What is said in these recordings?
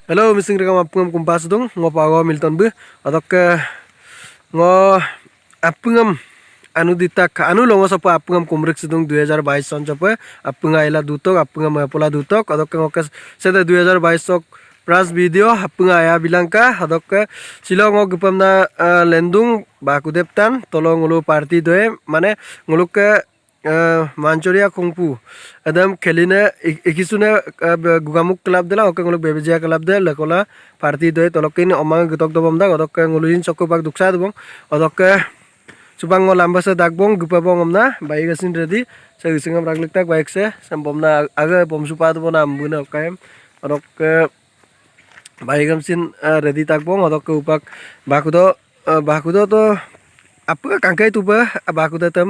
Hello, missing rekam apungam kumpas dong ngopago Milton bu adok ngo apungam anu ditak anu longo sapa apungam kumrik sedung 2022 son sapa apunga ila dutok apungam apola dutok adok ngokas seda 2022 sok pras video apunga ya bilangka adok silong ngo gupamna lendung baku deptan tolong ngulu party doe mane ngulu ke मांचोरिया कुंपू एकदम खेलिने इकिसुने गुगामुक club दिला okay nguluk बेबेजिया club दे लकोला party दे तलकिन among गतक दबम दा गतक nguluin चकोपाक दुक्सा दबong अदक सुबांग लाम्बासे दागबong गुपाबong हमना bike असिन ready से सिंगम रागलिक तक bike से संबमना आगे बमसुपा दबना बुने ओकायम अदक bike हमसिन ready ताकबong अदक उपाक बाकुदो तो आपका कांkai तुबा बाकुदा तम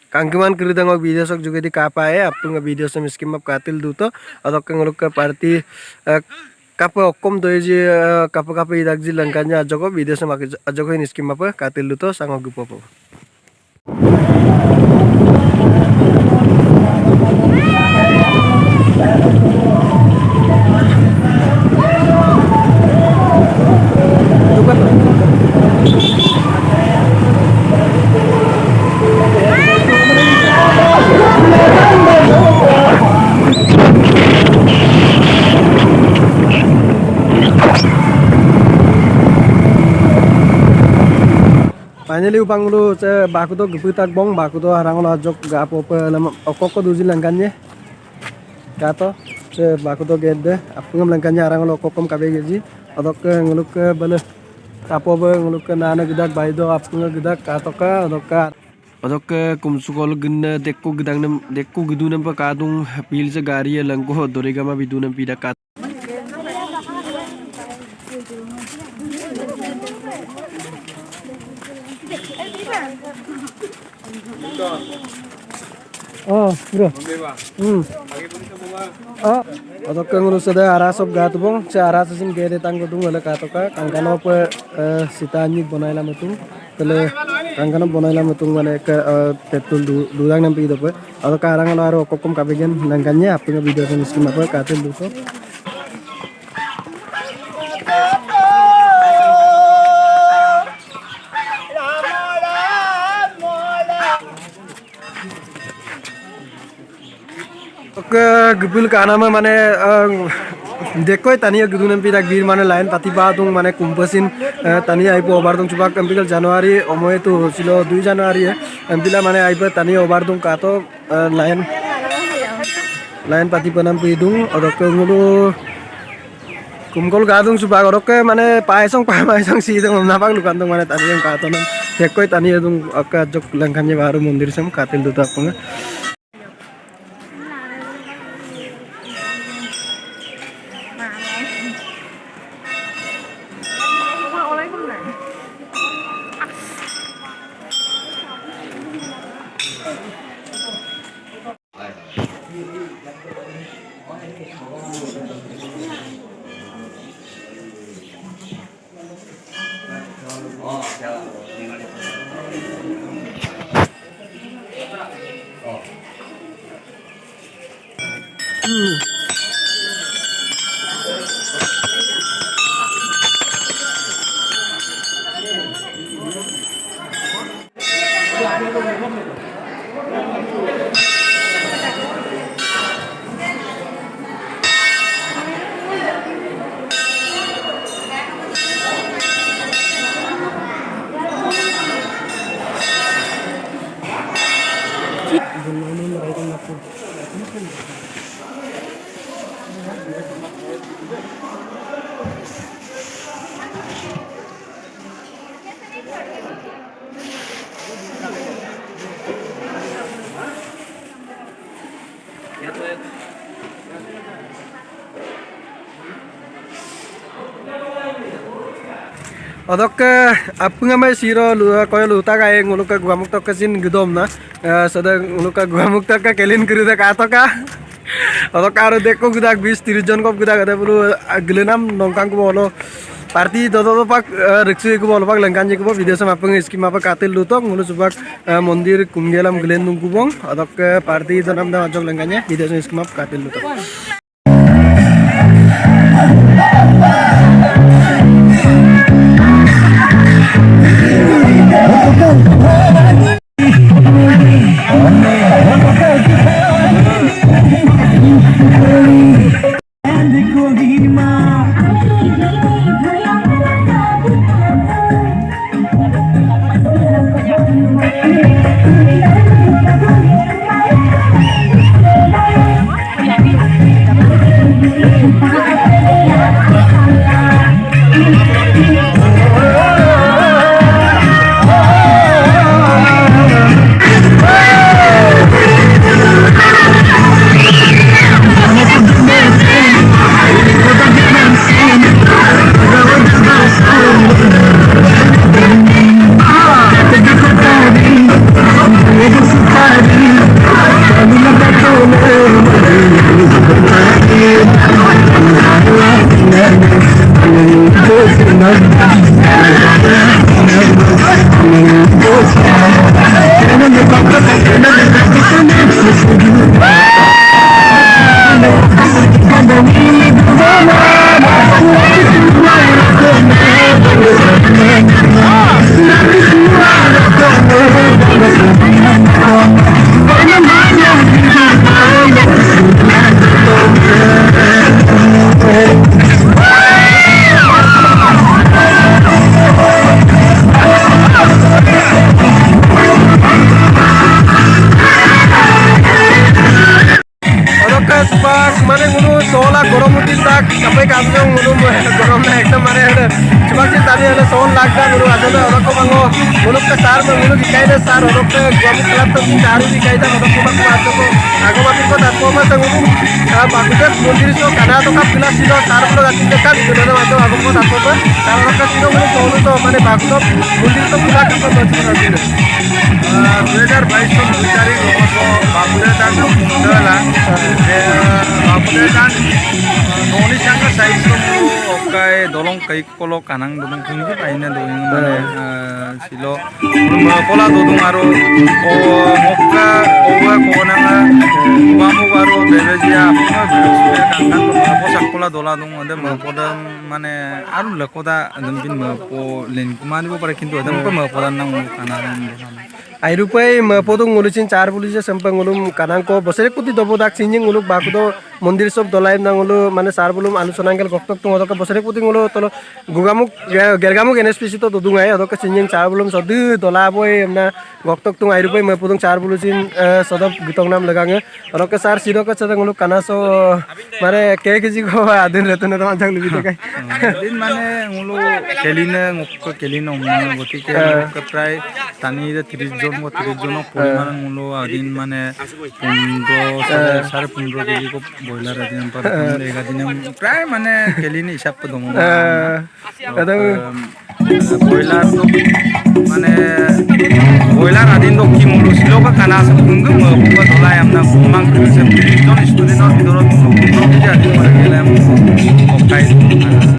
Kangkiman kerida ngok video sok juga di kapa ya apung video sem skim up katil duto atau ngolok ke party kapa okom doji kapa idak ji langkanya ajoko video sem ajoko ini skim up katil duto sangok gupopo. Finally upang lu ce baku to geputak bong baku to harang lo ajok ga apa lam okok duji langkanya kato ce baku to gede apungam langkanya harang lo kokom kabe geji adok nguluk ke bale kapo be nguluk ke nana gedak baido apunga gedak kato ka adok kumsukol ginna dekku gedang nem dekku gedunam pa kadung pil se gari langko dorigama bidunam pida kat Oh, bro. Oh, atau ngurus ada aras of gat bong, se aras sin gede tang dung wala katoka, kangkano pe sitani bonaila metung, tele kangkano bonaila metung wala ke tetul dudang nampi itu pe, atau karang aro kokom kabegan langkanya apa video yang miskin apa katil duso. Oke, gubul kana mane dekoi tania gudunan pidak bir mane lain patiba dung mane kumpasin tania aipo obardung coba kempil Januari omoe tu silo 2 Januari ya kempila mane aipo tania obardung kato lain patiba nam pidung odok ngulu kumkol gadung coba odok mane paesong si dung napak lukandung mane tania kato nam dekoi tania dung oka jok langkanya baru mundir sam katil duta punga Odok apung amai siro koyo luta ka eng uluk ka guamuk tok kasin gedom na sada uluk ka guamuk tok ka kelin kiri da ka to ka odok aro dekko gudak 20-30 jon kop gudak ada bulu gelenam nongkang ko bolo parti dodo pak riksu ko bolo pak lengkan je ko video sama apung skim apa katil lutok ngulu subak mondir kumgelam gelen nung kubong odok parti donam da ajok lengkanya video sama skim apa katil lutok মানে কোনো সোলা গরম দিন তাক কাপে কামজং কোনো গরম না একদম মানে চুবাক দিন তানি হলে সোল লাগদা কোনো আজলে অরক মাঙ্গো মুলুক সার মুলু দিকাইলে সার অরক গম ক্লাব তো সার দিকাইতা অরক মাঙ্গো আজকো আগো মাটি কো তাত কমা তঙ্গু বাকুতে মন্দির সো কানা তো কাপ পিলা সিলো সার গুলো গাতি দেখা দিলে মাতো আগো কো তাত কো তার অরক সিলো কোনো সোলু তো মানে বাকুত মন্দির তো পুরা কাপ বসে আছে 2022 সন 2 তারিখ অবশ্য বাপুরে দান মুন্ডলা বাপুরে দান ননি সাঙ্গা সাইজ ওকাই দলং কাই কলো কানাং দলং খুনি পাইনা দই মানে ছিল পলা দদুং আরো ও মক্কা ওয়া কোনাঙ্গা বামু আরো বেবেজিয়া আপনা বেবেজিয়া কাঙ্গান পোশাক পলা দলা দং ওদে মপদা মানে আরো লকোদা দমবিন মপো লেন কুমানিবো পারে কিন্তু ওদম কো মপদা নাং কানাং Airupai mapodong ngulusin char bulisa sampang ngulum kanang ko bosere kuti dobodak sinjing nguluk bakudo mondir sob dolaim nang ngulu mane sar bulum alusonangel goktok tung odoka bosere kuti ngulu tolo gugamuk gergamuk NSPC to dudungai odoka sinjing char bulum sodu dolaboi emna goktok tung airupai mapodong char bulusin sodop gitong nam lagange odoka sar siroka sadang nguluk kanaso mare ke keji ko adin retune tam jang libi tekai din mane ngulu kelina ngukko kelina omna goti ke pray tani de 30 জন 30 জন পরিমাণ মূল্য আদিন মানে 15 সাড়ে 15 KG কো boiler আদিন পর এগা দিন প্রায় মানে কেলিনি হিসাব তো দম বয়লার তো মানে বয়লার আদিন তো কি মূল্য ছিল বা কানা আছে পুঙ্গ মপুয়া ধলাই আমনা মাং করেছে 30 জন স্টুডেন্টর ভিতৰত 15 কেজি আদিন করে গেলাম